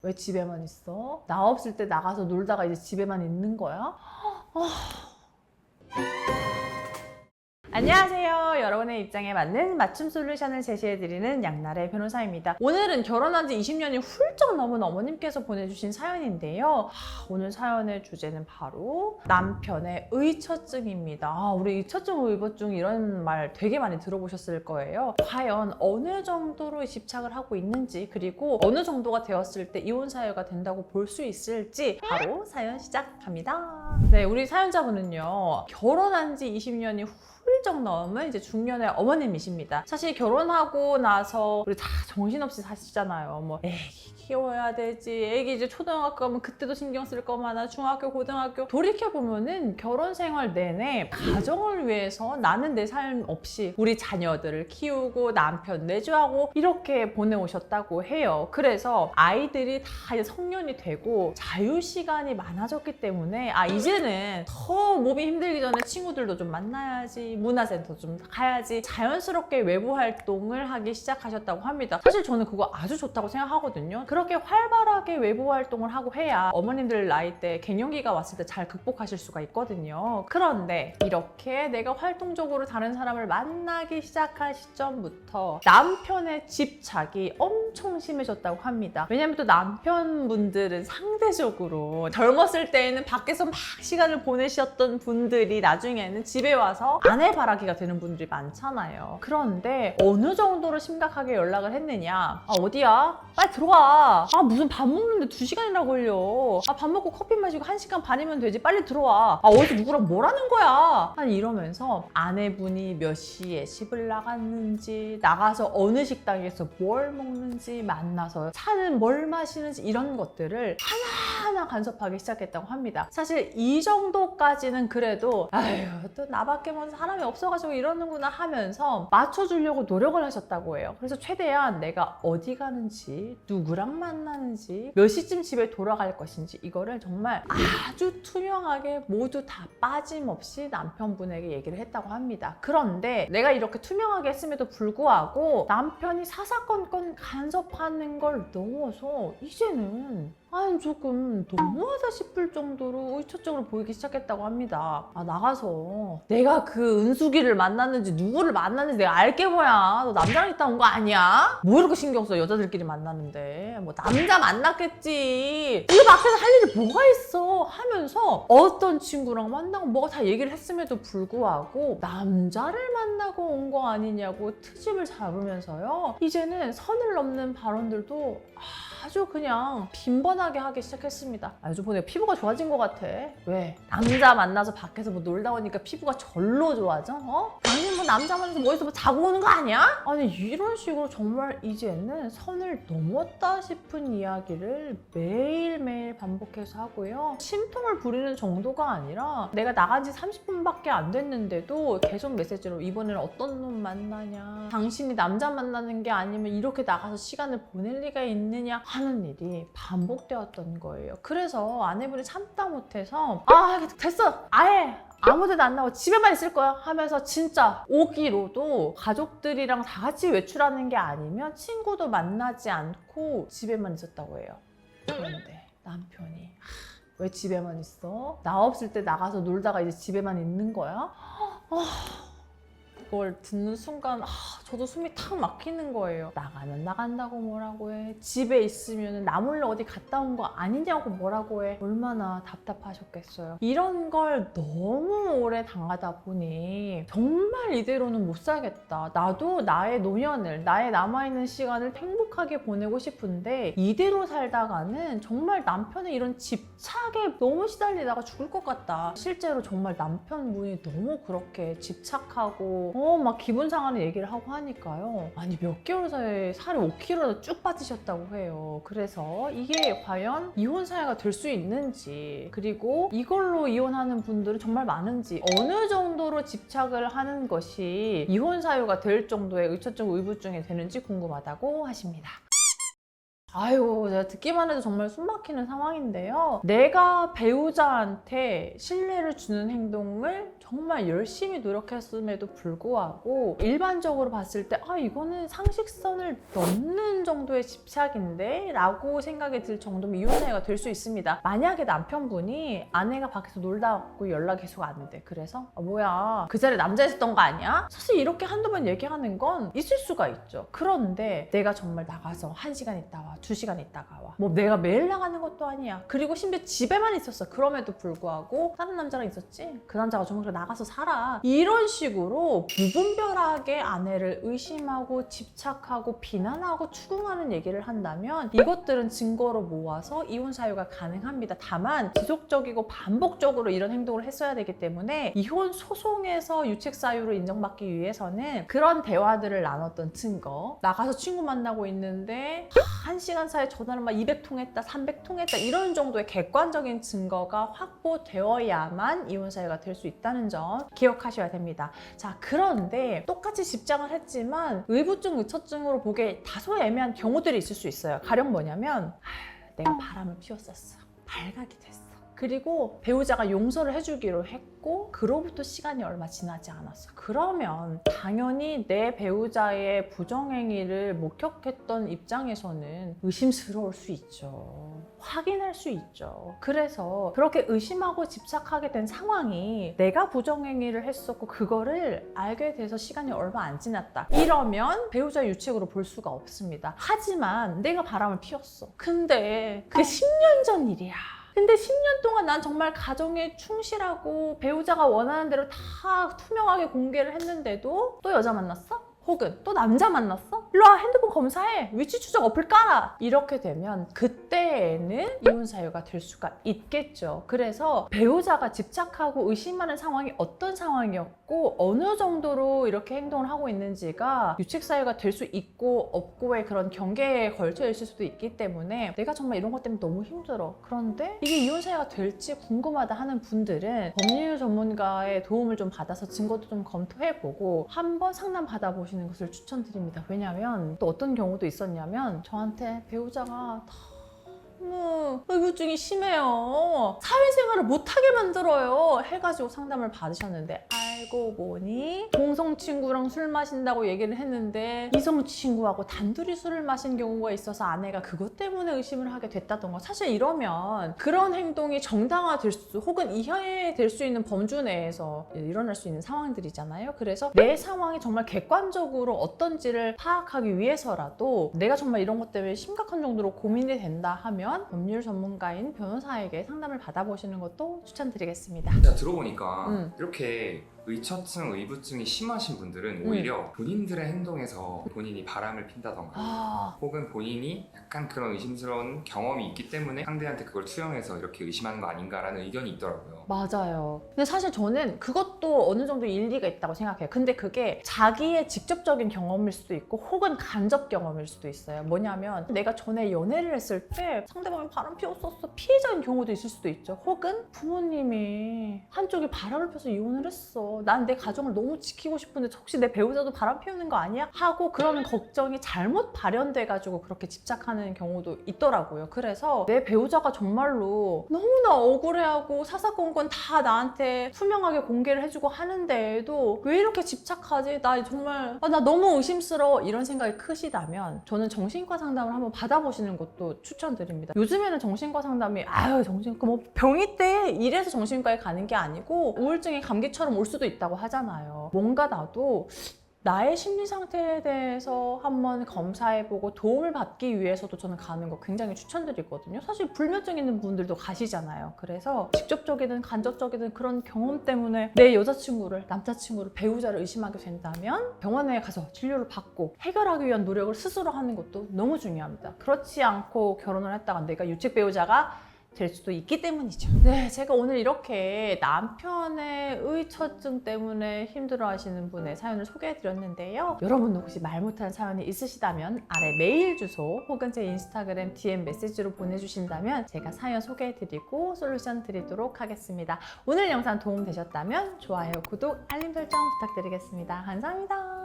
왜 집에만 있어? 나 없을 때 나가서 놀다가 이제 집에만 있는 거야? 안녕하세요. 여러분의 입장에 맞는 맞춤 솔루션을 제시해드리는 양나래 변호사입니다. 오늘은 결혼한 지 20년이 훌쩍 넘은 어머님께서 보내주신 사연인데요. 오늘 사연의 주제는 바로 남편의 의처증입니다. 우리 의처증, 의부증 이런 말 되게 많이 들어보셨을 거예요. 과연 어느 정도로 집착을 하고 있는지, 그리고 어느 정도가 되었을 때 이혼 사유가 된다고 볼 수 있을지 바로 사연 시작합니다. 네, 우리 사연자분은요, 결혼한 지 20년이 훌쩍 넘은 이제 중년의 어머님이십니다. 사실 결혼하고 나서 우리 다 정신없이 사시잖아요. 뭐 애기 키워야 되지, 애기 이제 초등학교 가면 그때도 신경 쓸 거 많아, 중학교, 고등학교. 돌이켜보면은 결혼 생활 내내 가정을 위해서 나는 내 삶 없이 우리 자녀들을 키우고 남편 내조하고 이렇게 보내오셨다고 해요. 그래서 아이들이 다 이제 성년이 되고 자유시간이 많아졌기 때문에 이제는 더 몸이 힘들기 전에 친구들도 좀 만나야지, 문화센터 좀 가야지, 자연스럽게 외부 활동을 하기 시작하셨다고 합니다. 사실 저는 그거 아주 좋다고 생각하거든요. 그렇게 활발하게 외부 활동을 하고 해야 어머님들 나이 때 갱년기가 왔을 때 잘 극복하실 수가 있거든요. 그런데 이렇게 내가 활동적으로 다른 사람을 만나기 시작한 시점부터 남편의 집착이 엄청 심해졌다고 합니다. 왜냐면 또 남편분들은 상대적으로 젊었을 때에는 밖에서 막 시간을 보내셨던 분들이 나중에는 집에 와서 아내 바라기가 되는 분들이 많잖아요. 그런데 어느 정도로 심각하게 연락을 했느냐? 어디야? 빨리 들어와. 무슨 밥 먹는데 2시간이나 걸려. 밥 먹고 커피 마시고 1시간 반이면 되지. 빨리 들어와. 어디서 누구랑 뭘 하는 거야? 이러면서 아내분이 몇 시에 집을 나갔는지, 나가서 어느 식당에서 뭘 먹는지, 만나서 차는 뭘 마시는지 이런 것들을 하나하나 간섭하기 시작했다고 합니다. 사실 이 정도까지는 그래도 또 나밖에 모르는 사람이 없어가지고 이러는구나 하면서 맞춰주려고 노력을 하셨다고 해요. 그래서 최대한 내가 어디 가는지, 누구랑 만나는지, 몇 시쯤 집에 돌아갈 것인지 이거를 정말 아주 투명하게 모두 다 빠짐없이 남편분에게 얘기를 했다고 합니다. 그런데 내가 이렇게 투명하게 했음에도 불구하고 남편이 사사건건 간섭하는 걸 넘어서 이제는 조금 너무하다 싶을 정도로 의처증으로 보이기 시작했다고 합니다. 나가서 내가 그 은숙이를 만났는지 누구를 만났는지 내가 알게 뭐야. 너 남자랑 있다 온 거 아니야? 뭐 이렇게 신경 써, 여자들끼리 만나는데. 뭐 남자 만났겠지. 이 밖에서 할 일이 뭐가 있어 하면서 어떤 친구랑 만나고 뭐가 다 얘기를 했음에도 불구하고 남자를 만나고 온 거 아니냐고 트집을 잡으면서요, 이제는 선을 넘는 발언들도 아주 그냥 빈번하게 하기 시작했습니다. 요즘 보니까 피부가 좋아진 것 같아. 왜? 남자 만나서 밖에서 뭐 놀다 오니까 피부가 절로 좋아져? 당신 뭐 남자 만나서 어디서 뭐 자고 오는 거 아니야? 이런 식으로 정말 이제는 선을 넘었다 싶은 이야기를 매일매일 반복해서 하고요. 심통을 부리는 정도가 아니라 내가 나간 지 30분밖에 안 됐는데도 계속 메시지로 이번에는 어떤 놈 만나냐, 당신이 남자 만나는 게 아니면 이렇게 나가서 시간을 보낼 리가 있느냐 하는 일이 반복되었던 거예요. 그래서 아내분이 참다 못해서 됐어, 아예 아무 데도 안 나오고 집에만 있을 거야 하면서 진짜 오기로도 가족들이랑 다 같이 외출하는 게 아니면 친구도 만나지 않고 집에만 있었다고 해요. 그런데 남편이 왜 집에만 있어? 나 없을 때 나가서 놀다가 이제 집에만 있는 거야? 그걸 듣는 순간 저도 숨이 탁 막히는 거예요. 나가면 나간다고 뭐라고 해. 집에 있으면 나 몰래 어디 갔다 온 거 아니냐고 뭐라고 해. 얼마나 답답하셨겠어요. 이런 걸 너무 오래 당하다 보니 정말 이대로는 못 살겠다. 나도 나의 노년을, 나의 남아있는 시간을 행복하게 보내고 싶은데 이대로 살다가는 정말 남편의 이런 집착에 너무 시달리다가 죽을 것 같다. 실제로 정말 남편분이 너무 그렇게 집착하고 막 기분 상하는 얘기를 하고 하니까요. 몇 개월 사이에 살이 5kg나 쭉 빠지셨다고 해요. 그래서 이게 과연 이혼 사유가 될 수 있는지, 그리고 이걸로 이혼하는 분들은 정말 많은지, 어느 정도로 집착을 하는 것이 이혼 사유가 될 정도의 의처증, 의부증이 되는지 궁금하다고 하십니다. 아유, 제가 듣기만 해도 정말 숨막히는 상황인데요. 내가 배우자한테 신뢰를 주는 행동을 정말 열심히 노력했음에도 불구하고 일반적으로 봤을 때 이거는 상식선을 넘는 정도의 집착인데? 라고 생각이 들 정도면 이혼사유가 될 수 있습니다. 만약에 남편분이 아내가 밖에서 놀다 왔고 연락이 계속 안 돼. 그래서 뭐야, 그 자리에 남자 있었던 거 아니야? 사실 이렇게 한두 번 얘기하는 건 있을 수가 있죠. 그런데 내가 정말 나가서 1시간 있다 와, 2시간 있다가 와. 뭐 내가 매일 나가는 것도 아니야. 그리고 심지어 집에만 있었어. 그럼에도 불구하고 다른 남자랑 있었지? 그 남자가 정말 나가서 살아. 이런 식으로 무분별하게 아내를 의심하고 집착하고 비난하고 추궁하는 얘기를 한다면 이것들은 증거로 모아서 이혼 사유가 가능합니다. 다만 지속적이고 반복적으로 이런 행동을 했어야 되기 때문에 이혼 소송에서 유책 사유를 인정받기 위해서는 그런 대화들을 나눴던 증거, 나가서 친구 만나고 있는데 1시간 사이에 전화를 막 200통 했다, 300통 했다 이런 정도의 객관적인 증거가 확보되어야만 이혼 사유가 될 수 있다는 점 기억하셔야 됩니다. 자, 그런데 똑같이 집장을 했지만 의부증, 의처증으로 보기에 다소 애매한 경우들이 있을 수 있어요. 가령 뭐냐면 내가 바람을 피웠었어. 발각이 됐어. 그리고 배우자가 용서를 해주기로 했고 그로부터 시간이 얼마 지나지 않았어. 그러면 당연히 내 배우자의 부정행위를 목격했던 입장에서는 의심스러울 수 있죠. 확인할 수 있죠. 그래서 그렇게 의심하고 집착하게 된 상황이 내가 부정행위를 했었고 그거를 알게 돼서 시간이 얼마 안 지났다. 이러면 배우자의 유책으로 볼 수가 없습니다. 하지만 내가 바람을 피웠어. 근데 그게 10년 전 일이야. 근데 10년 동안 난 정말 가정에 충실하고 배우자가 원하는 대로 다 투명하게 공개를 했는데도 또 여자 만났어? 혹은 또 남자 만났어? 일로 와, 핸드폰 검사해. 위치 추적 어플 깔아. 이렇게 되면 그때에는 이혼 사유가 될 수가 있겠죠. 그래서 배우자가 집착하고 의심하는 상황이 어떤 상황이었고 어느 정도로 이렇게 행동을 하고 있는지가 유책 사유가 될 수 있고 없고의 그런 경계에 걸쳐 있을 수도 있기 때문에 내가 정말 이런 것 때문에 너무 힘들어. 그런데 이게 이혼 사유가 될지 궁금하다 하는 분들은 법률 전문가의 도움을 좀 받아서 증거도 좀 검토해보고 한번 상담 받아보시는 것을 추천드립니다. 왜냐면 또 어떤 경우도 있었냐면 저한테 배우자가 너무 의부증이 심해요. 사회생활을 못하게 만들어요. 해가지고 상담을 받으셨는데 알고 보니 동성 친구랑 술 마신다고 얘기를 했는데 이성 친구하고 단둘이 술을 마신 경우가 있어서 아내가 그것 때문에 의심을 하게 됐다던가. 사실 이러면 그런 행동이 정당화될 수 혹은 이해될 수 있는 범주 내에서 일어날 수 있는 상황들이잖아요. 그래서 내 상황이 정말 객관적으로 어떤지를 파악하기 위해서라도 내가 정말 이런 것 때문에 심각한 정도로 고민이 된다 하면 법률 전문가인 변호사에게 상담을 받아보시는 것도 추천드리겠습니다. 제가 들어보니까 이렇게 의처증, 의부증이 심하신 분들은 오히려 본인들의 행동에서 본인이 바람을 핀다던가 혹은 본인이 약간 그런 의심스러운 경험이 있기 때문에 상대한테 그걸 투영해서 이렇게 의심하는 거 아닌가라는 의견이 있더라고요. 맞아요. 근데 사실 저는 그것도 어느 정도 일리가 있다고 생각해요. 근데 그게 자기의 직접적인 경험일 수도 있고 혹은 간접 경험일 수도 있어요. 뭐냐면 내가 전에 연애를 했을 때 상대방이 바람 피웠었어. 피해자인 경우도 있을 수도 있죠. 혹은 부모님이 한쪽이 바람을 펴서 이혼을 했어. 난 내 가정을 너무 지키고 싶은데 혹시 내 배우자도 바람 피우는 거 아니야? 하고 그러는 걱정이 잘못 발현돼가지고 그렇게 집착하는 경우도 있더라고요. 그래서 내 배우자가 정말로 너무나 억울해하고 사사건건 다 나한테 투명하게 공개를 해주고 하는데도 왜 이렇게 집착하지? 나 정말 나 너무 의심스러워 이런 생각이 크시다면 저는 정신과 상담을 한번 받아보시는 것도 추천드립니다. 요즘에는 정신과 상담이 정신과 뭐 병이 있대 이래서 정신과에 가는 게 아니고 우울증이 감기처럼 올 수도 있다고 하잖아요. 뭔가 나도 나의 심리 상태에 대해서 한번 검사해보고 도움을 받기 위해서도 저는 가는 거 굉장히 추천드리거든요. 사실 불면증 있는 분들도 가시잖아요. 그래서 직접적이든 간접적이든 그런 경험 때문에 내 여자친구를, 남자친구를, 배우자를 의심하게 된다면 병원에 가서 진료를 받고 해결하기 위한 노력을 스스로 하는 것도 너무 중요합니다. 그렇지 않고 결혼을 했다가 내가 유책 배우자가 될 수도 있기 때문이죠. 네, 제가 오늘 이렇게 남편의 의처증 때문에 힘들어하시는 분의 사연을 소개해드렸는데요. 여러분도 혹시 말 못하는 사연이 있으시다면 아래 메일 주소 혹은 제 인스타그램 DM 메시지로 보내주신다면 제가 사연 소개해드리고 솔루션 드리도록 하겠습니다. 오늘 영상 도움 되셨다면 좋아요, 구독, 알림 설정 부탁드리겠습니다. 감사합니다.